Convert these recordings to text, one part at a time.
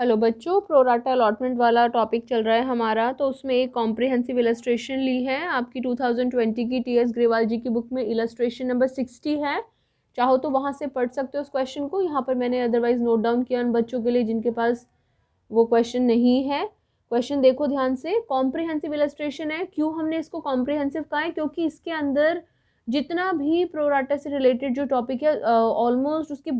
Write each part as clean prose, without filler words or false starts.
Hello बच्चों, pro rata allotment वाला topic चल रहा है हमारा। तो उसमें एक कॉम्प्रिहेंसिव इलस्ट्रेशन ली है आपकी 2020 की टीएस ग्रेवाल जी की बुक में। इलस्ट्रेशन नंबर 60 है। चाहो तो वहाँ से पढ़ सकते हो उस क्वेश्चन को। यहाँ पर मैंने अदरवाइज नोट डाउन किया उन बच्चों के लिए जिनके पास वो क्वेश्चन नहीं है। क्वेश्चन देखो ध्यान से। कॉम्प्रिहेंसिव इलस्ट्रेशन है। क्यों हमने इसको कॉम्प्रिहेंसिव कहा है? क्योंकि इसके अंदर जितना भी प्रोराटा से रिलेटेड जो टॉपिक है ऑलमोस्ट उसकी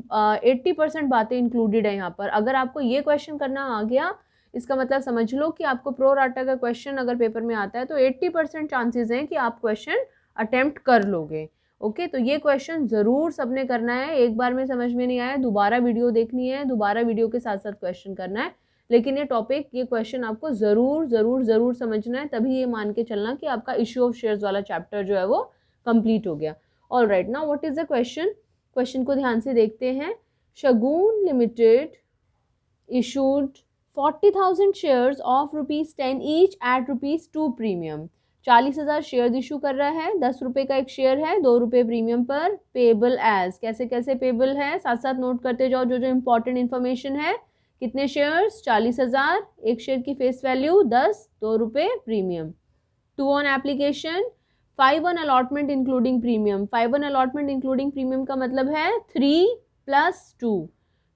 80% बातें इंक्लूडेड है यहाँ पर। अगर आपको ये क्वेश्चन करना आ गया, इसका मतलब समझ लो कि आपको प्रोराटा का क्वेश्चन अगर पेपर में आता है तो 80% चांसेस हैं कि आप क्वेश्चन अटेम्प्ट कर लोगे। ओके, तो ये क्वेश्चन ज़रूर सबने करना है। एक बार में समझ में नहीं आया, दोबारा वीडियो देखनी है, दोबारा वीडियो के साथ साथ क्वेश्चन करना है। लेकिन ये टॉपिक, ये क्वेश्चन आपको ज़रूर ज़रूर ज़रूर समझना है, तभी ये मान के चलना कि आपका इशू ऑफ शेयर्स वाला चैप्टर जो है वो कंप्लीट हो गया। All right, now what is the question? Question को ध्यान से देखते हैं। Shagun Limited issued 40,000 shares of ₹10 each at ₹2 premium. 40,000 share issue कर रहा है, 10 रुपये का एक शेयर है, 2 रुपये प्रीमियम पर। पेबल एज, कैसे कैसे पेबल है साथ साथ नोट करते जाओ जो जो इंपॉर्टेंट इन्फॉर्मेशन है। कितने शेयर्स? 40,000, एक शेयर की फेस वैल्यू 10, 2 रुपये premium. 2 on application, 5 on allotment including premium. 5 on allotment including premium का मतलब है 3 + 2।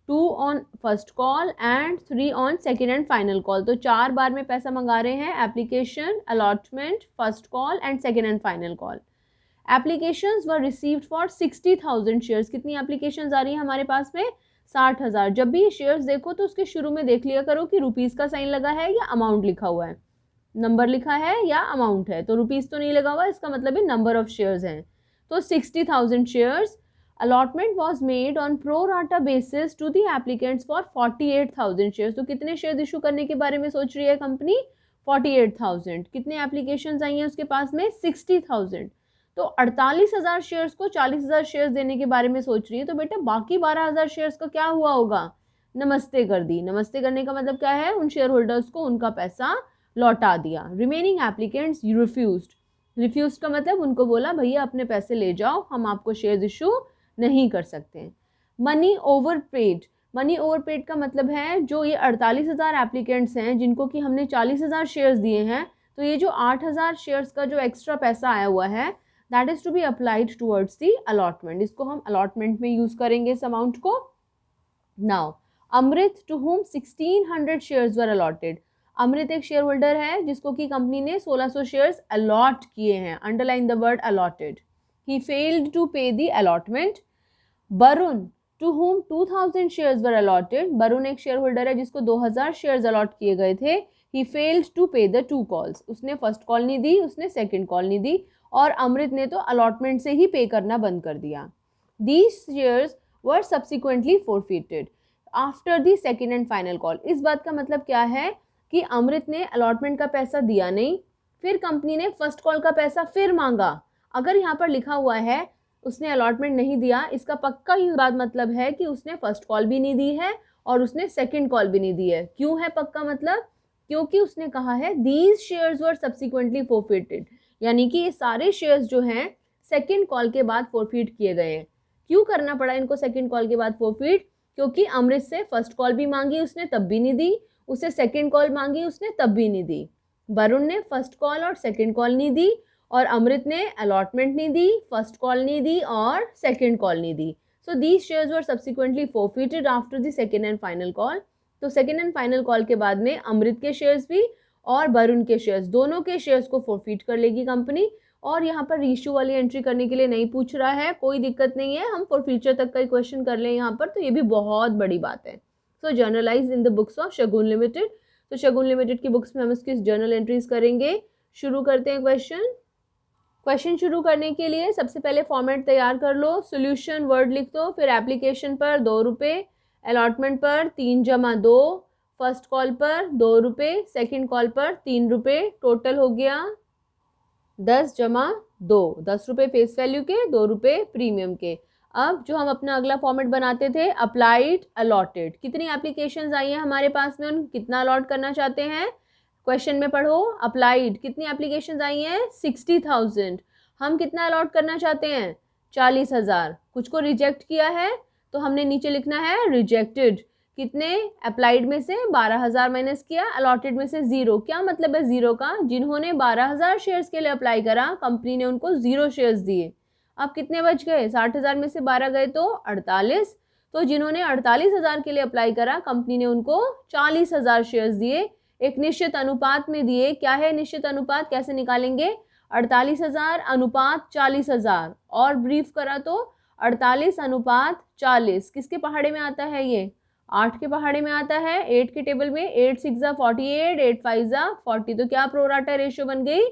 2 on first call and 3 on second and final call. तो 4 बार में पैसा मंगा रहे हैं। Application, allotment, first call and second and final call. Applications were received for 60,000 shares. कितनी एप्लीकेशंस आ रही है हमारे पास में? 60,000। जब भी शेयर्स देखो तो उसके शुरू में देख लिया करो कि रुपीज़ का साइन लगा है या अमाउंट लिखा हुआ है, नंबर लिखा है या अमाउंट है। तो रुपीज़ तो नहीं लगा हुआ, इसका मतलब है नंबर ऑफ शेयर्स हैं। तो 60,000 shares. Allotment was made on pro rata basis to the applicants for 48,000 shares. तो कितने शेयर इशू करने के बारे में सोच रही है कंपनी? 48,000। कितने एप्लीकेशन आई हैं उसके पास में? 60,000। तो 48,000 शेयर्स को 40,000 शेयर्स देने के बारे में सोच रही है। तो बेटा बाकी 12,000 शेयर्स का क्या हुआ होगा? नमस्ते कर दी। नमस्ते करने का मतलब क्या है? उन शेयर होल्डर्स को उनका पैसा लौटा दिया। Remaining applicants refused. रिफ्यूज का मतलब उनको बोला भैया अपने पैसे ले जाओ, हम आपको शेयर इशू नहीं कर सकते। Money over paid. Money over paid का मतलब है जो ये 48,000 एप्लीकेंट्स हैं जिनको कि हमने 40,000 शेयर्स दिए हैं, तो ये जो 8,000 शेयर्स का जो एक्स्ट्रा पैसा आया हुआ है that is to be applied towards the allotment. इसको हम अलॉटमेंट में यूज करेंगे इस अमाउंट को। Now Amrit to whom 1600 shares were allotted. Amrit एक शेयर होल्डर है जिसको कि कंपनी ने 1600 शेयर्स अलॉट किए हैं। Underline the word allotted. He failed to pay the allotment. Varun to whom 2000 shares were allotted. Varun एक शेयर होल्डर है जिसको 2000 शेयर्स अलॉट किए गए थे। ही failed to pay the 2 calls. उसने फर्स्ट कॉल नहीं दी, उसने सेकंड कॉल नहीं दी, और अमृत ने तो अलॉटमेंट से ही पे करना बंद कर दिया। These shares were subsequently forfeited after the second and final call. इस बात का मतलब क्या है कि अमृत ने अलॉटमेंट का पैसा दिया नहीं, फिर कंपनी ने फर्स्ट कॉल का पैसा फिर मांगा। अगर यहाँ पर लिखा हुआ है उसने अलॉटमेंट नहीं दिया, इसका पक्का ही बात मतलब है कि उसने फर्स्ट कॉल भी नहीं दी है और उसने सेकंड कॉल भी नहीं दी है। क्यों है पक्का मतलब? क्योंकि उसने कहा है these shares were subsequently forfeited, यानी कि ये सारे शेयर्स जो हैं सेकंड कॉल के बाद फोरफिट किए गए हैं। क्यों करना पड़ा इनको सेकंड कॉल के बाद फोरफिट? क्योंकि अमृत से फर्स्ट कॉल भी मांगी उसने तब भी नहीं दी, उसे सेकंड कॉल मांगी उसने तब भी नहीं दी। वरुण ने फर्स्ट कॉल और सेकंड कॉल नहीं दी, और अमृत ने अलॉटमेंट नहीं दी, फर्स्ट कॉल नहीं दी और सेकंड कॉल नहीं दी। So these shares were subsequently forfeited after the second and final call. तो सेकंड एंड फाइनल कॉल के बाद में अमृत के शेयर्स भी और वरुण के शेयर्स, दोनों के शेयर्स को फोरफिट कर लेगी कंपनी। और यहाँ पर रीइश्यू वाली एंट्री करने के लिए नहीं पूछ रहा है, कोई दिक्कत नहीं है, हम फॉर फ्यूचर तक का ही क्वेश्चन कर लें यहाँ पर, तो ये भी बहुत बड़ी बात है। So journalise in the books of Shagun Limited. तो शगुन लिमिटेड की बुक्स में हम इसकी जर्नल एंट्रीज करेंगे। शुरू करते हैं क्वेश्चन शुरू करने के लिए सबसे पहले फॉर्मेट तैयार कर लो। सोल्यूशन वर्ड लिख दो, फिर एप्लीकेशन पर 2 रुपये, अलॉटमेंट पर 3 + 2, फर्स्ट कॉल पर 2 रुपये, सेकेंड कॉल पर 3 रुपये, टोटल हो गया 10 + 2, 10 रुपये फेस वैल्यू के, 2 रुपये प्रीमियम के। अब जो हम अपना अगला फॉर्मेट बनाते थे, अप्लाइड अलॉटेड। कितनी एप्लीकेशंस आई हैं हमारे पास में, उन कितना अलॉट करना चाहते हैं? क्वेश्चन में पढ़ो, अप्लाइड कितनी एप्लीकेशंस आई हैं? 60,000। हम कितना अलॉट करना चाहते हैं? 40,000। कुछ को रिजेक्ट किया है तो हमने नीचे लिखना है रिजेक्टेड। कितने, अप्लाइड में से 12,000 माइनस किया, अलॉटेड में से 0। क्या मतलब है 0 का? जिन्होंने 12,000 शेयर्स के लिए अप्लाई करा, कंपनी ने उनको 0 शेयर्स दिए। अब कितने बच गए? 60,000 में से 12 गए तो 48। तो जिन्होंने 48,000 के लिए अप्लाई करा, कंपनी ने उनको 40,000 शेयर्स दिए, एक निश्चित अनुपात में दिए। क्या है निश्चित अनुपात, कैसे निकालेंगे? 48,000 अनुपात 40,000, और ब्रीफ करा तो 48:40। किसके पहाड़े में आता है ये? 8 के पहाड़े में आता है। 8 के टेबल में 8 6 ज़ा 48, 8 5 ज़ा 40। तो क्या प्रोराटा रेशियो बन गई?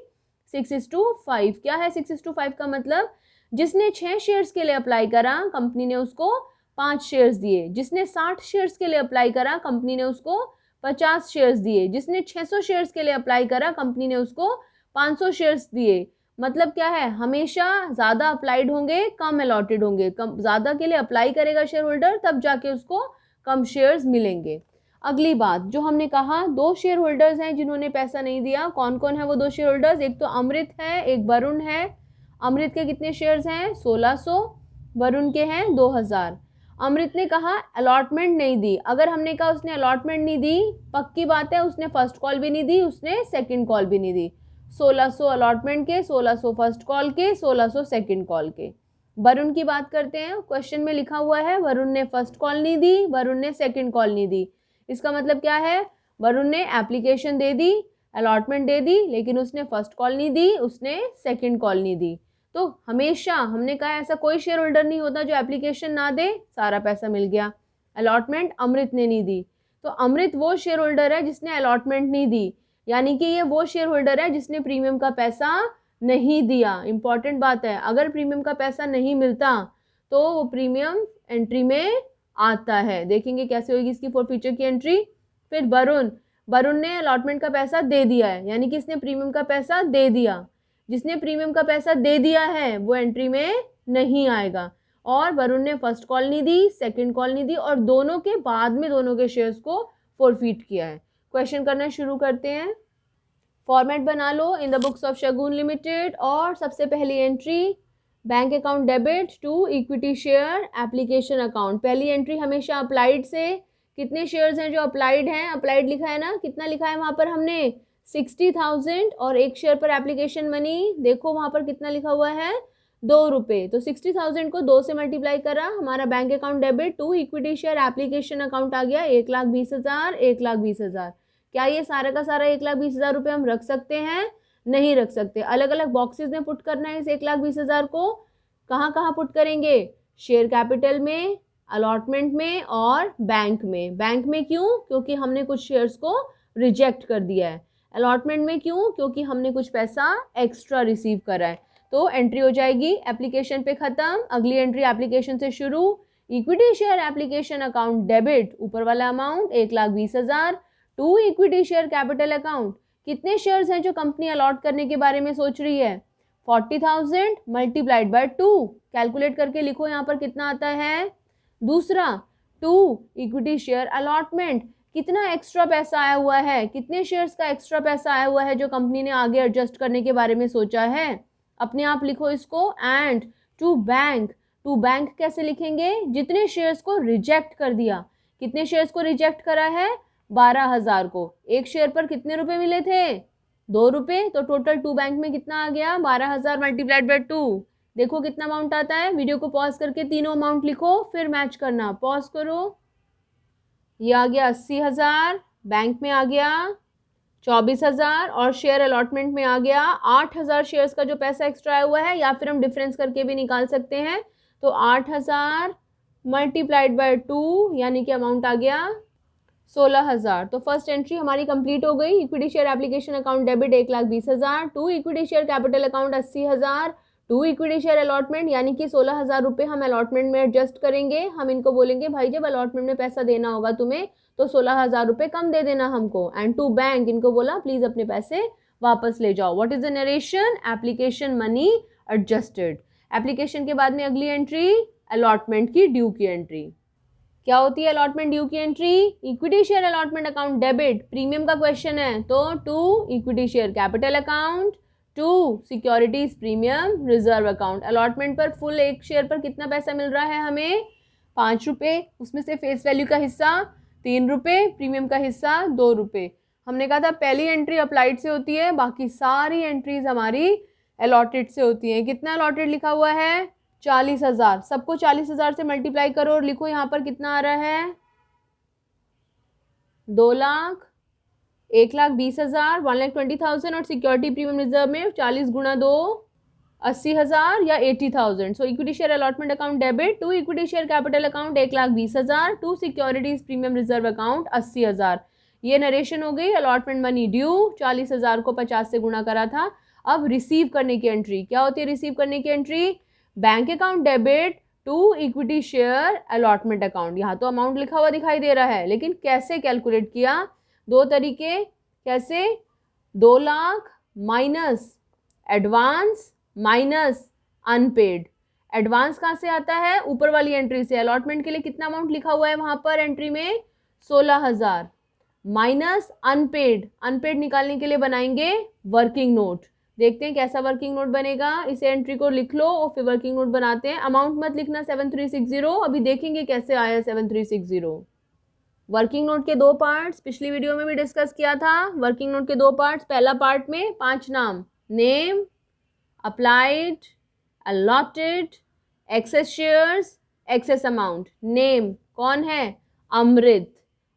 6:5। क्या है 6:5 का मतलब? जिसने 6 शेयर्स के लिए अप्लाई करा, कंपनी ने उसको 5 शेयर्स दिए। जिसने 60 शेयर्स के लिए अप्लाई करा, कंपनी ने उसको 50 शेयर्स दिए। जिसने 600 शेयर्स के लिए अप्लाई करा, कंपनी ने उसको 500 शेयर्स दिए। मतलब क्या है, हमेशा ज़्यादा अप्लाइड होंगे, कम अलॉटेड होंगे। कम ज़्यादा के लिए अप्लाई करेगा शेयर होल्डर, तब जाके उसको कम शेयर्स मिलेंगे। अगली बात जो हमने कहा, 2 शेयर होल्डर्स हैं जिन्होंने पैसा नहीं दिया। कौन कौन है वो 2 शेयर होल्डर्स? एक तो अमृत है, एक वरुण है। अमृत के कितने शेयर्स हैं? 1600। वरुण के हैं 2000। अमृत ने कहा अलॉटमेंट नहीं दी। अगर हमने कहा उसने अलॉटमेंट नहीं दी, पक्की बात है उसने फर्स्ट कॉल भी नहीं दी, उसने सेकंड कॉल भी नहीं दी। 1600 अलॉटमेंट के, 1600 फर्स्ट कॉल के, 1600 सेकंड कॉल के। वरुण की बात करते हैं। क्वेश्चन में लिखा हुआ है वरुण ने फर्स्ट कॉल नहीं दी, वरुण ने सेकंड कॉल नहीं दी। इसका मतलब क्या है? वरुण ने एप्लीकेशन दे दी, अलॉटमेंट दे दी, लेकिन उसने फर्स्ट कॉल नहीं दी, उसने सेकंड कॉल नहीं दी। तो हमेशा हमने कहा ऐसा कोई शेयर होल्डर नहीं होता जो एप्लीकेशन ना दे, सारा पैसा मिल गया। अलॉटमेंट अमृत ने नहीं दी, तो अमृत वो शेयर होल्डर है जिसने अलॉटमेंट नहीं दी, यानी कि ये वो शेयर होल्डर है जिसने प्रीमियम का पैसा नहीं दिया। इंपॉर्टेंट बात है, अगर प्रीमियम का पैसा नहीं मिलता तो वो प्रीमियम एंट्री में आता है। देखेंगे कैसे होगी इसकी फॉरफीचर की एंट्री। फिर वरुण ने अलॉटमेंट का पैसा दे दिया है, यानी कि इसने प्रीमियम का पैसा दे दिया। जिसने प्रीमियम का पैसा दे दिया है वो एंट्री में नहीं आएगा। और वरुण ने फर्स्ट कॉल नहीं दी, सेकंड कॉल नहीं दी, और दोनों के बाद में दोनों के शेयर्स को फॉरफीट किया है। क्वेश्चन करना शुरू करते हैं। फॉर्मेट बना लो in the books of Shagun Limited. और सबसे पहली entry, bank account debit to equity share application account. पहली एंट्री हमेशा अप्लाइड से। कितने शेयर्स हैं जो अप्लाइड हैं? अप्लाइड लिखा है ना, कितना लिखा है वहाँ पर हमने? 60,000। और एक शेयर पर एप्लीकेशन मनी देखो वहाँ पर कितना लिखा हुआ है? 2 रुपये। तो 60,000 को 2 से मल्टीप्लाई करा, हमारा bank account debit to equity share application account आ गया 1,20,000, 1,20,000। क्या ये सारा का सारा 1,20,000 रुपये हम रख सकते हैं? नहीं रख सकते। अलग अलग बॉक्सेस में पुट करना है इस 1,20,000 को। कहाँ कहाँ पुट करेंगे? शेयर कैपिटल में, अलॉटमेंट में और बैंक में। बैंक में क्यों? क्योंकि हमने कुछ शेयर्स को रिजेक्ट कर दिया है। अलॉटमेंट में क्यों? क्योंकि हमने कुछ पैसा एक्स्ट्रा रिसीव करा है। तो एंट्री हो जाएगी एप्लीकेशन पे ख़त्म। अगली एंट्री एप्लीकेशन से शुरू। Equity share application account debit, ऊपर वाला amount 1,20,000 to equity share capital account. कितने शेयर्स हैं जो कंपनी अलॉट करने के बारे में सोच रही है? 40,000 मल्टीप्लाइड बाय 2। कैलकुलेट करके लिखो यहाँ पर कितना आता है। दूसरा, टू इक्विटी शेयर अलॉटमेंट, कितना एक्स्ट्रा पैसा आया हुआ है? कितने शेयर्स का एक्स्ट्रा पैसा आया हुआ है जो कंपनी ने आगे एडजस्ट करने के बारे में सोचा है? अपने आप लिखो इसको। And to bank, to bank कैसे लिखेंगे? जितने शेयर्स को रिजेक्ट कर दिया। कितने शेयर्स को रिजेक्ट करा है? 12,000 को। एक शेयर पर कितने रुपए मिले थे? 2 रुपये। तो टोटल टू बैंक में कितना आ गया? 12,000 मल्टीप्लाइड बाय 2। देखो कितना अमाउंट आता है। वीडियो को पॉज करके तीनों अमाउंट लिखो, फिर मैच करना। पॉज करो। ये आ गया 80,000, बैंक में आ गया 24,000 और शेयर अलॉटमेंट में आ गया 8,000 शेयर्स का जो पैसा एक्स्ट्रा आया हुआ है, या फिर हम डिफरेंस करके भी निकाल सकते हैं। तो 8,000 मल्टीप्लाइड बाय 2 यानी कि अमाउंट आ गया 16,000। तो फर्स्ट एंट्री हमारी कंप्लीट हो गई। Equity share application account debit 1,20,000, to equity share capital account 80,000, to equity share allotment यानी कि 16,000 रुपये हम अलॉटमेंट में एडजस्ट करेंगे। हम इनको बोलेंगे भाई जब अलॉटमेंट में पैसा देना होगा तुम्हें तो 16,000 रुपये कम दे देना हमको। एंड टू बैंक, इनको बोला प्लीज अपने पैसे वापस ले जाओ। What is the narration? Application money adjusted. Application के बाद में अगली एंट्री अलॉटमेंट की ड्यू की एंट्री। क्या होती है अलॉटमेंट ड्यू की entry? Equity share allotment account debit, premium का क्वेश्चन है तो to equity share capital account, to securities premium reserve account. Allotment पर फुल एक शेयर पर कितना पैसा मिल रहा है हमें? 5 रुपये। उसमें से फेस वैल्यू का हिस्सा ₹3, प्रीमियम का हिस्सा ₹2। हमने कहा था पहली एंट्री अप्लाइड से होती है, बाकी सारी एंट्रीज हमारी अलॉटेड से होती हैं। कितना अलॉटेड लिखा हुआ है? 40,000। सबको 40,000 से मल्टीप्लाई करो और लिखो यहाँ पर कितना आ रहा है? 2 लाख, 1,20,000, 1,20,000 और सिक्योरिटी प्रीमियम रिजर्व में 40 गुणा 2 80,000 या 80,000। So equity share allotment account debit to equity share capital account 1,20,000 to securities premium reserve account 80,000। ये नरेशन हो गई अलॉटमेंट मनी ड्यू। 40,000 को 50 से गुणा करा था। अब रिसीव करने की एंट्री क्या होती है? रिसीव करने की entry bank account debit to equity share allotment account. यहाँ तो अमाउंट लिखा हुआ दिखाई दे रहा है, लेकिन कैसे कैलकुलेट किया? दो तरीके। कैसे? 2 lakh minus advance minus unpaid. Advance कहाँ से आता है? ऊपर वाली एंट्री से। अलॉटमेंट के लिए कितना अमाउंट लिखा हुआ है वहां पर एंट्री में? 16,000 माइनस अनपेड। अनपेड निकालने के लिए बनाएंगे वर्किंग नोट। देखते हैं कैसा वर्किंग नोट बनेगा। इस एंट्री को लिख लो और फिर वर्किंग नोट बनाते हैं। अमाउंट मत लिखना 7360, अभी देखेंगे कैसे आया 7360। वर्किंग नोट के 2 पार्ट्स पिछली वीडियो में भी डिस्कस किया था। वर्किंग नोट के 2 पार्ट्स। पहला पार्ट में 5 नाम, name, applied, allotted, excess shares, excess amount. Name कौन है? अमृत।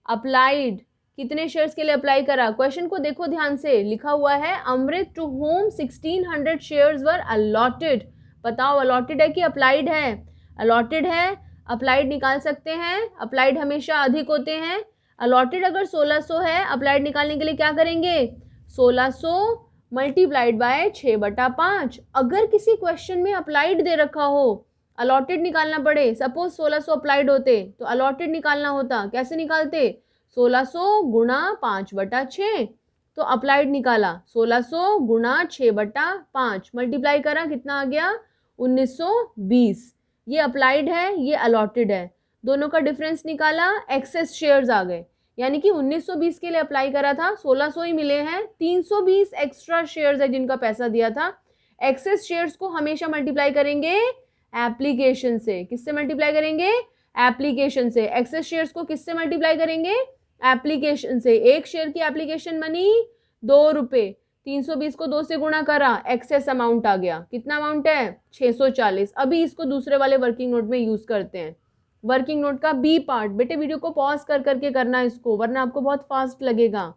अप्लाइड कितने शेयर्स के लिए अप्लाई करा? क्वेश्चन को देखो ध्यान से, लिखा हुआ है Amrit to whom 1600 shares were allotted. बताओ अलॉटेड है कि अप्लाइड है? अलॉटेड है। अप्लाइड निकाल सकते हैं, अप्लाइड हमेशा अधिक होते हैं। अलॉटेड अगर 1600 है, अप्लाइड निकालने के लिए क्या करेंगे? 1600 मल्टीप्लाइड बाय 6/5। अगर किसी क्वेश्चन में अप्लाइड दे रखा हो, अलॉटेड निकालना पड़े, सपोज 1600 अप्लाइड होते तो अलॉटेड निकालना होता। कैसे निकालते? 1600 गुणा 5/6। तो अप्लाइड निकाला 1600 गुणा 6/5, मल्टीप्लाई करा, कितना आ गया? 1920। ये अप्लाइड है, ये अलॉटेड है। दोनों का डिफरेंस निकाला, एक्सेस शेयर्स आ गए। यानी कि 1920 के लिए अप्लाई करा था, 1600 ही मिले हैं। 320 एक्स्ट्रा शेयर्स है जिनका पैसा दिया था। एक्सेस शेयर्स को हमेशा मल्टीप्लाई करेंगे एप्लीकेशन से। किससे मल्टीप्लाई करेंगे? एप्लीकेशन से। एक्सेस शेयर्स को किससे मल्टीप्लाई करेंगे? एप्लीकेशन से। एक शेयर की एप्लीकेशन मनी ₹2। 320 को 2 से गुणा करा, एक्सेस अमाउंट आ गया। कितना अमाउंट है? 640। अभी इसको दूसरे वाले वर्किंग नोट में यूज करते हैं। वर्किंग नोट का बी पार्ट, बेटे वीडियो को पॉज कर करके करना इसको, वरना आपको बहुत फास्ट लगेगा।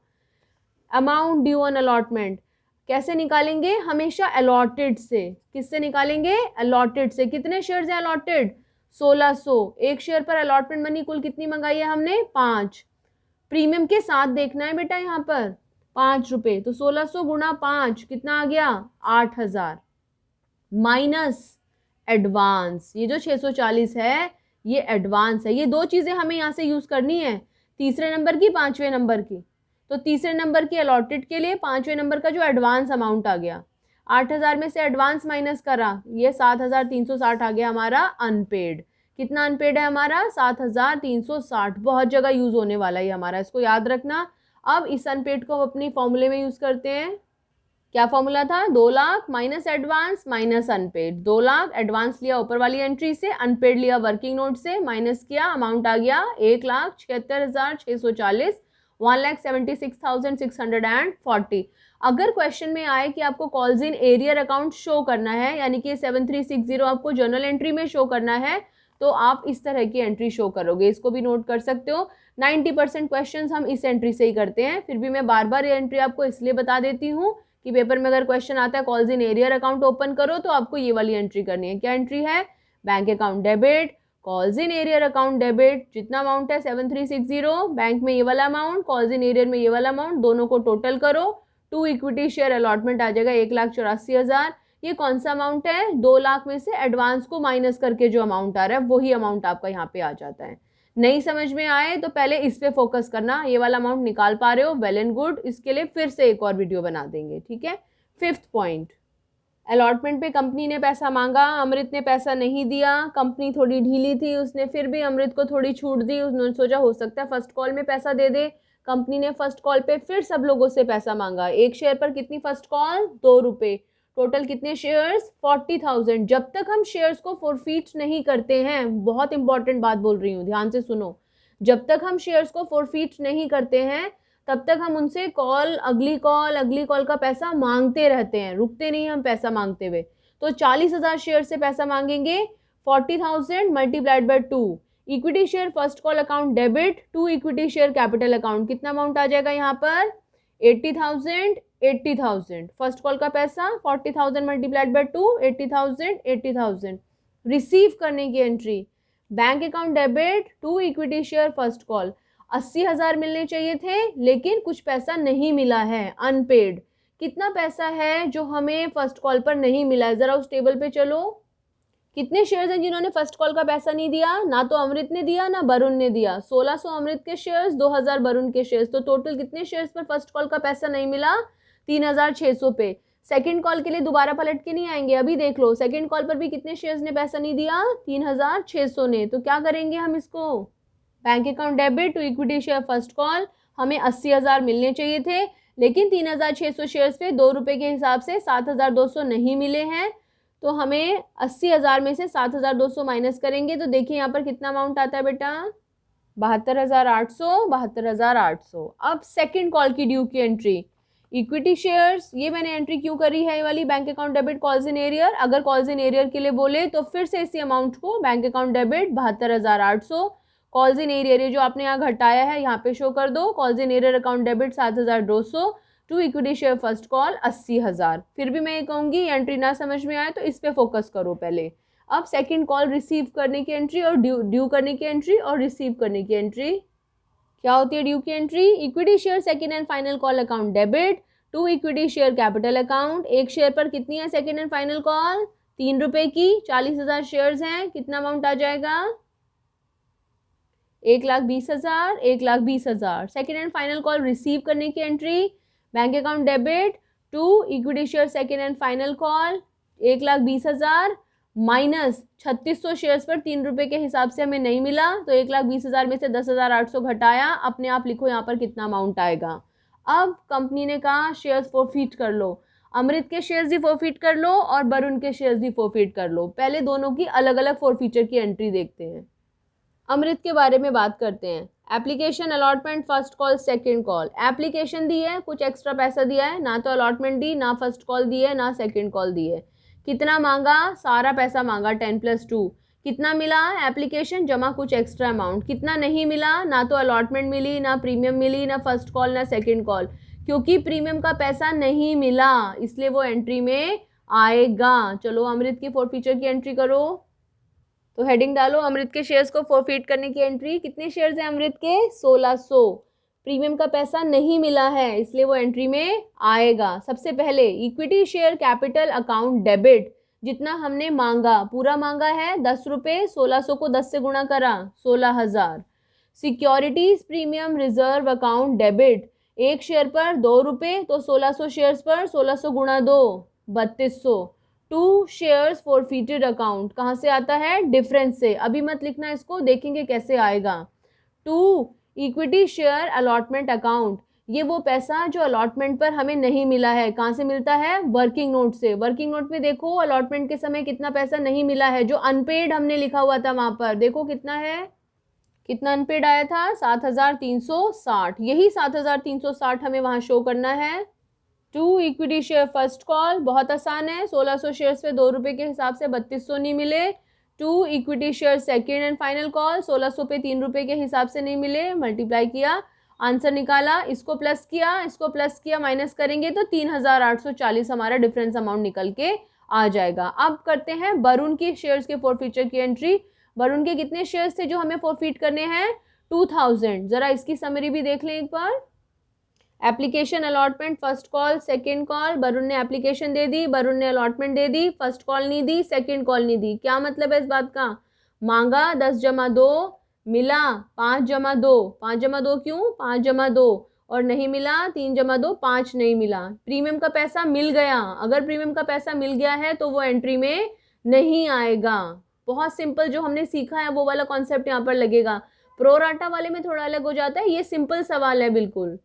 अमाउंट ड्यू ऑन अलॉटमेंट कैसे निकालेंगे? हमेशा अलॉटेड से। किससे निकालेंगे? अलॉटेड से। कितने शेयर्स हैं अलॉटेड? 1600। एक शेयर पर अलॉटमेंट मनी कुल कितनी मंगाई है हमने? 5। प्रीमियम के साथ देखना है बेटा यहाँ पर, ₹5। तो 1600 गुणा 5 कितना आ गया? 8,000 माइनस एडवांस। ये जो 640 है ये एडवांस है। ये 2 चीज़ें हमें यहाँ से यूज़ करनी है, तीसरे नंबर की, 5वें नंबर की। तो तीसरे नंबर की अलॉटेड के लिए 5वें नंबर का जो एडवांस अमाउंट आ गया, 8,000 में से एडवांस माइनस करा, ये 7,360 आ गया हमारा अनपेड। कितना अनपेड है हमारा? 7,360। बहुत जगह यूज़ होने वाला है हमारा, इसको याद रखना। अब इस अनपेड को अपनी फॉर्मूले में यूज़ करते हैं। क्या फॉर्मूला था? 2 lakh minus advance minus unpaid. 2 lakh advance लिया ऊपर वाली एंट्री से, अनपेड लिया वर्किंग नोट से, माइनस किया, अमाउंट आ गया 1,76,640, 1,76,640। अगर क्वेश्चन में आए कि आपको calls in arrear account show करना है, यानी कि 7360 आपको जर्नल एंट्री में शो करना है, तो आप इस तरह की एंट्री शो करोगे। इसको भी नोट कर सकते हो। 90% क्वेश्चंस हम इस एंट्री से ही करते हैं। फिर भी मैं बार बार ये एंट्री आपको इसलिए बता देती हूँ कि पेपर में अगर क्वेश्चन आता है calls in arrear account open करो, तो आपको ये वाली एंट्री करनी है। क्या एंट्री है? Bank account debit, calls in arrear account debit, जितना अमाउंट है 7360, बैंक में ये वाला अमाउंट, कॉल्स इन एरियर में ये वाला अमाउंट, दोनों को टोटल करो, टू इक्विटी शेयर अलॉटमेंट आ जाएगा 1,84,000। ये कौन सा अमाउंट है? 2 लाख में से एडवांस को माइनस करके जो अमाउंट आ रहा है वही अमाउंट आपका यहाँ पे आ जाता है। नहीं समझ में आए तो पहले इस पे फोकस करना। ये वाला अमाउंट निकाल पा रहे हो, वेल एंड गुड। इसके लिए फिर से एक और वीडियो बना देंगे, ठीक है। 5th पॉइंट, अलॉटमेंट पे कंपनी ने पैसा मांगा, अमृत ने पैसा नहीं दिया। कंपनी थोड़ी ढीली थी, उसने फिर भी अमृत को थोड़ी छूट दी। उसने सोचा हो सकता है फर्स्ट कॉल में पैसा दे दे। कंपनी ने फर्स्ट कॉल पे फिर सब लोगों से पैसा मांगा। एक शेयर पर कितनी फर्स्ट कॉल? ₹2। टोटल कितने शेयर्स? 40,000। जब तक हम शेयर्स को फॉरफीट नहीं करते हैं, बहुत इंपॉर्टेंट बात बोल रही हूँ, ध्यान से सुनो, जब तक हम शेयर्स को फोरफीट नहीं करते हैं तब तक हम उनसे अगली कॉल का पैसा मांगते रहते हैं, रुकते नहीं हम पैसा मांगते हुए। तो 40,000 शेयर से पैसा मांगेंगे, 40,000 multiplied by 2, equity share first call account debit to equity share capital account, कितना अमाउंट आ जाएगा यहाँ पर 80,000, 80,000 फर्स्ट कॉल का पैसा, 40,000 मल्टीप्लाइड बाय 2, 80,000, 80,000। रिसीव करने की entry, bank account debit to equity share first call, 80,000 मिलने चाहिए थे लेकिन कुछ पैसा नहीं मिला है, अनपेड। कितना पैसा है जो हमें फर्स्ट कॉल पर नहीं मिला है, जरा उस टेबल पे चलो। कितने शेयर्स हैं जिन्होंने फर्स्ट कॉल का पैसा नहीं दिया, ना तो अमृत ने दिया ना वरुण ने दिया। 1600 अमृत के शेयर्स, 2000 वरुण के शेयर्स, तो टोटल कितने शेयर्स पर फर्स्ट कॉल का पैसा नहीं मिला, 3600 पे। सेकंड कॉल के लिए दोबारा पलट के नहीं आएंगे, अभी देख लो सेकंड कॉल पर भी कितने शेयर्स ने पैसा नहीं दिया, 3600 ने। तो क्या करेंगे हम इसको, bank account debit to equity share first call, हमें 80,000 मिलने चाहिए थे लेकिन 3600 शेयर्स पे 2 रुपये के हिसाब से 7,200 नहीं मिले हैं, तो हमें 80,000 में से 7,200 माइनस करेंगे तो देखिए यहाँ पर कितना अमाउंट आता है बेटा, 72,800, 72,800। अब सेकंड कॉल की ड्यू की एंट्री, इक्विटी शेयर्स, ये मैंने एंट्री क्यों करी है ये वाली, bank account debit calls in arrear. अगर कॉल्स इन एरियर के लिए बोले तो फिर से इसी अमाउंट को bank account debit 72,800, calls in arrear ये जो आपने यहाँ घटाया है यहाँ पे शो कर दो, calls in arrear account debit 7,200 to equity share first call 80,000। फिर भी मैं ये कहूँगी एंट्री ना समझ में आए तो इस पे फोकस करो पहले। अब सेकंड कॉल रिसीव करने की एंट्री और ड्यू करने की एंट्री और रिसीव करने की एंट्री, क्या होती है ड्यू की entry, equity share second and final call account debit to equity share capital account. एक शेयर पर कितनी है सेकंड एंड फाइनल कॉल, 3 रुपए की, 40,000 शेयर्स हैं, कितना अमाउंट आ जाएगा, 1,20,000, 1,20,000। Second and final call receive करने की entry, bank account debit to equity share second and final call 1,20,000 minus 3600 shares पर 3 रुपये के हिसाब से हमें नहीं मिला, तो 1,20,000 में से 10,800 घटाया, अपने आप लिखो यहाँ पर कितना अमाउंट आएगा। अब कंपनी ने कहा शेयर्स फोरफीट कर लो, अमृत के शेयर्स भी फोरफीट कर लो और वरुण के शेयर्स भी फोरफीट कर लो। पहले दोनों की अलग अलग फोरफीचर की एंट्री देखते हैं। अमृत के बारे में बात करते हैं। Application allotment first call second call, application दी है, कुछ एक्स्ट्रा पैसा दिया है, ना तो अलॉटमेंट दी, ना फर्स्ट कॉल दी है, ना सेकंड कॉल दी है। कितना मांगा, सारा पैसा मांगा 10+2। कितना मिला, एप्लीकेशन जमा कुछ एक्स्ट्रा अमाउंट। कितना नहीं मिला, ना तो अलॉटमेंट मिली, ना प्रीमियम मिली, ना फर्स्ट कॉल, ना सेकंड कॉल, क्योंकि प्रीमियम का पैसा नहीं मिला इसलिए वो एंट्री में आएगा। चलो अमृत की फोरफीचर की एंट्री करो, तो हेडिंग डालो अमृत के शेयर्स को फोरफीट करने की एंट्री। कितने शेयर्स हैं अमृत के, 1600, प्रीमियम का पैसा नहीं मिला है इसलिए वो एंट्री में आएगा। सबसे पहले equity share capital account debit, जितना हमने मांगा, पूरा मांगा है 10 रुपये, 1600 को 10 से गुणा करा 16,000। Securities premium reserve account debit, एक शेयर पर 2 रुपये, तो 1600 शेयर्स पर 1600 गुणा 2 3200। टू शेयर्स फॉरफीटेड अकाउंट, कहाँ से आता है, डिफरेंस से, अभी मत लिखना इसको, देखेंगे कैसे आएगा। To equity share allotment account, ये वो पैसा जो अलॉटमेंट पर हमें नहीं मिला है, कहाँ से मिलता है, वर्किंग नोट से। वर्किंग नोट में देखो अलॉटमेंट के समय कितना पैसा नहीं मिला है, जो अनपेड हमने लिखा हुआ था वहाँ पर, देखो कितना है, कितना अनपेड आया था, 7,360। यही 7,360 हमें वहाँ शो करना है। To equity share first call, बहुत आसान है, 1600 शेयर्स पे 2 रुपये के हिसाब से 3200 नहीं मिले। To equity share second and final call, 1600 पे 3 रुपये के हिसाब से नहीं मिले, मल्टीप्लाई किया, आंसर निकाला, इसको प्लस किया, इसको प्लस किया, माइनस करेंगे तो 3,840 हमारा डिफरेंस अमाउंट निकल के आ जाएगा। अब करते हैं वरुण की शेयर्स के फोरफीचर की एंट्री। वरुण के कितने शेयर्स थे जो हमें फोरफीट करने हैं, 2000। जरा इसकी समरी भी देख लें एक बार। Application allotment first call second call, Varun ने एप्लीकेशन दे दी, वरुण ने अलॉटमेंट दे दी, फर्स्ट कॉल नहीं दी, सेकंड कॉल नहीं दी। क्या मतलब है इस बात का, मांगा 10 जमा 2, मिला 5 जमा 2, 5 जमा 2 क्यों, 5 जमा 2, और नहीं मिला 3 जमा 2, 5 नहीं मिला। प्रीमियम का पैसा मिल गया, अगर प्रीमियम का पैसा मिल गया है तो वो एंट्री में नहीं आएगा। बहुत सिंपल, जो हमने सीखा है वो वाला कॉन्सेप्ट यहाँ पर लगेगा। प्रोराटा वाले में थोड़ा अलग हो जाता है, ये सिंपल सवाल है बिल्कुल।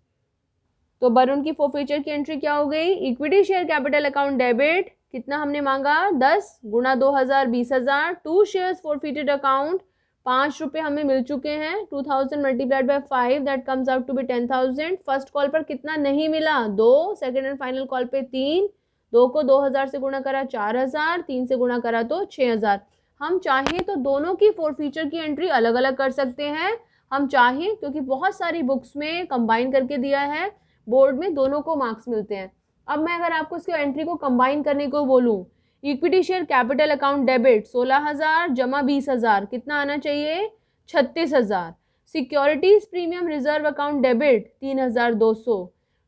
तो वरुण की फोरफीचर की एंट्री क्या हो गई, equity share capital account debit, कितना हमने मांगा 10 गुणा 2,000 20,000। टू शेयर्स फोरफीटेड अकाउंट ₹5 हमें मिल चुके हैं। 2000 multiplied by 5 that comes out to be 10,000। First call पर कितना नहीं मिला? 2। सेकेंड एंड फाइनल कॉल पे 3। 2 को 2000 से गुणा करा 4000, 3 से गुणा करा तो 6000। हम चाहें तो दोनों की फोरफीचर की एंट्री अलग अलग कर सकते हैं। हम चाहें, क्योंकि बहुत सारी बुक्स में कंबाइन करके दिया है, बोर्ड में दोनों को मार्क्स मिलते हैं। अब मैं अगर आपको इसकी एंट्री को कंबाइन करने को बोलूं, equity share capital account debit 16,000 जमा 20,000, कितना आना चाहिए? 36,000। Securities premium reserve account debit 3,200।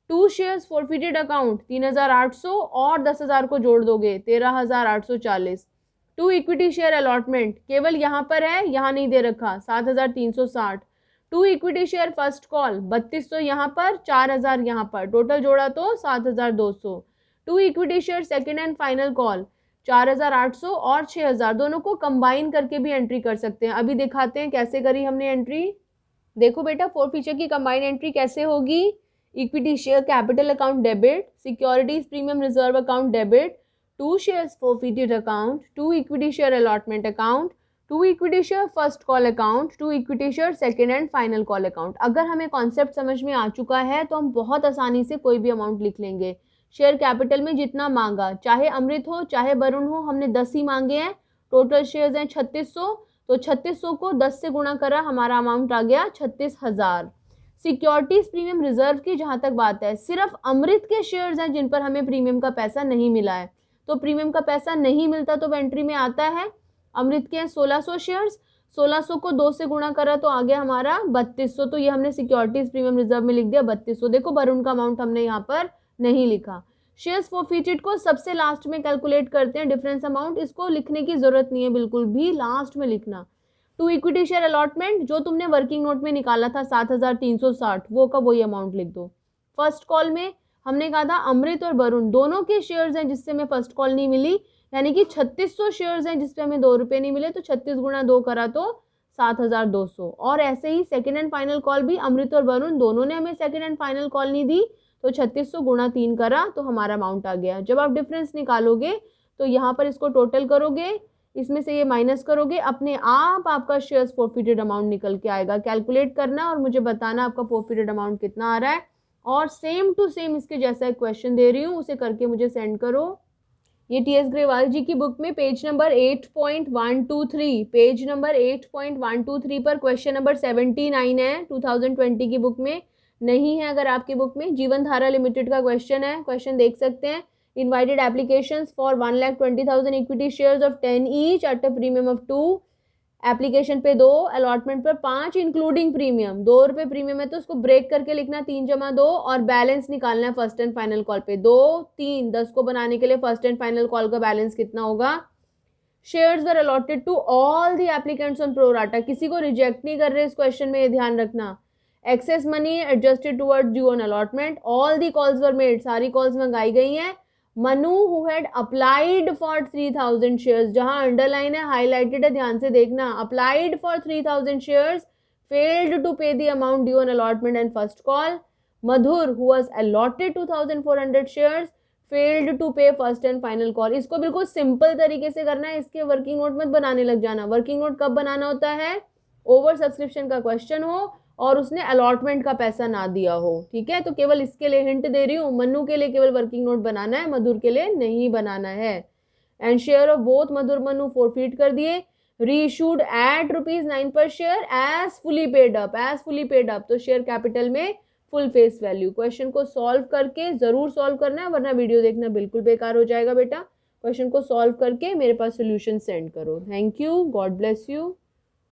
2 shares forfeited account 3,800 और 10,000 को जोड़ दोगे 13,840। 2 इक्विटी शेयर अलॉटमेंट केवल यहाँ पर है, यहाँ नहीं दे रखा, 7,360। 2 इक्विटी शेयर फर्स्ट कॉल 3,200 यहाँ पर, 4,000 यहाँ पर, टोटल जोड़ा तो 7,200। 2 equity share second and final call 4,800 और 6,000, दोनों को कंबाइन करके भी एंट्री कर सकते हैं। अभी दिखाते हैं कैसे करी हमने एंट्री। देखो बेटा, फोरफीचर की कंबाइन एंट्री कैसे होगी। Equity share capital account debit, securities premium reserve account debit, 2 shares forfeited account, 2 equity share allotment account, 2 equity share first call account, 2 equity share second and final call account. अगर हमें concept समझ में आ चुका है तो हम बहुत आसानी से कोई भी अमाउंट लिख लेंगे। शेयर कैपिटल में जितना मांगा, चाहे अमृत हो चाहे वरुण हो, हमने 10 ही मांगे हैं। टोटल शेयर्स हैं 3600, तो 3600 को 10 से गुणा करा, हमारा अमाउंट आ गया 36,000। सिक्योरिटीज प्रीमियम रिजर्व की जहां तक बात है, सिर्फ अमृत के शेयर्स हैं जिन पर हमें प्रीमियम का पैसा नहीं मिला है, तो प्रीमियम का पैसा नहीं मिलता तो एंट्री में आता है। अमृत के हैं 1600 शेयर्स, 1600 को 2 से गुणा करा तो आ गया हमारा 3200, तो ये हमने सिक्योरिटीज प्रीमियम रिजर्व में लिख दिया 3200। देखो वरुण का अमाउंट हमने यहाँ पर नहीं लिखा। शेयर्स फॉरफिटेड को सबसे लास्ट में कैलकुलेट करते हैं, डिफरेंस अमाउंट, इसको लिखने की जरूरत नहीं है बिल्कुल भी, लास्ट में लिखना। 2 इक्विटी शेयर अलॉटमेंट जो तुमने वर्किंग नोट में निकाला था 7,360, वो का वही अमाउंट लिख दो। फर्स्ट कॉल में हमने कहा था अमृत और वरुण दोनों के शेयर्स हैं जिससे हमें फर्स्ट कॉल नहीं मिली, यानी कि 3600 शेयर्स हैं जिसपे हमें 2 रुपये नहीं मिले, तो 36 गुणा 2 करा तो 7,200। और ऐसे ही सेकेंड एंड फाइनल कॉल भी अमृत और वरुण दोनों ने हमें सेकेंड एंड फाइनल कॉल नहीं दी, तो 3600 गुणा 3 करा तो हमारा अमाउंट आ गया। जब आप डिफरेंस निकालोगे तो यहाँ पर इसको टोटल करोगे, इसमें से ये माइनस करोगे, अपने आप आपका शेयर्स फॉरफिटेड अमाउंट निकल के आएगा। कैलकुलेट करना और मुझे बताना आपका फॉरफिटेड अमाउंट कितना आ रहा है, और सेम टू सेम इसके जैसा एक क्वेश्चन दे रही हूँ, उसे करके मुझे सेंड करो। ये टीएस ग्रेवाल जी की बुक में पेज नंबर 8.123, पेज नंबर 8.123 पर क्वेश्चन नंबर 79 है, 2020 की बुक में नहीं है। अगर आपकी बुक में जीवन धारा लिमिटेड का क्वेश्चन है, क्वेश्चन देख सकते हैं। Invited applications for 1,20,000 equity shares of 10 each at a premium of 2, application पे 2, अलॉटमेंट पर 5 इंक्लूडिंग प्रीमियम। 2 रुपये प्रीमियम है तो उसको ब्रेक करके लिखना 3 जमा 2, और बैलेंस निकालना है फर्स्ट एंड फाइनल कॉल पे 2, 3, 10 को बनाने के लिए फर्स्ट एंड फाइनल कॉल का बैलेंस कितना होगा। Shares were allotted to all the applicants on pro rata, किसी को रिजेक्ट नहीं कर रहे इस क्वेश्चन में, ये ध्यान रखना। Excess money adjusted towards due on allotment, all the calls were made, सारी कॉल्स मंगाई गई हैं। Manu who had applied for 3,000 shares, जहां अंडरलाइन है हाईलाइटेड है, ध्यान से देखना, applied for 3,000 shares failed to pay the amount due on allotment and first call. Madhur who was allotted 2,400 shares failed to pay first and final call. इसको बिल्कुल simple तरीके से करना है, इसके वर्किंग नोट मत बनाने लग जाना। वर्किंग नोट कब बनाना होता है, ओवर सब्सक्रिप्शन का क्वेश्चन हो और उसने अलॉटमेंट का पैसा ना दिया हो, ठीक है। तो केवल इसके लिए हिंट दे रही हूँ, मन्नू के लिए केवल वर्किंग नोट बनाना है, मधुर के लिए नहीं बनाना है। And share of both Madhur Mannu forfeit कर दिए, reissued at ₹9 per share as fully paid up, as fully paid up, तो शेयर कैपिटल में फुल फेस वैल्यू। क्वेश्चन को सॉल्व करके जरूर सॉल्व करना है, वरना वीडियो देखना बिल्कुल बेकार हो जाएगा बेटा। क्वेश्चन को सॉल्व करके मेरे पास सोल्यूशन सेंड करो। Thank you, God bless you.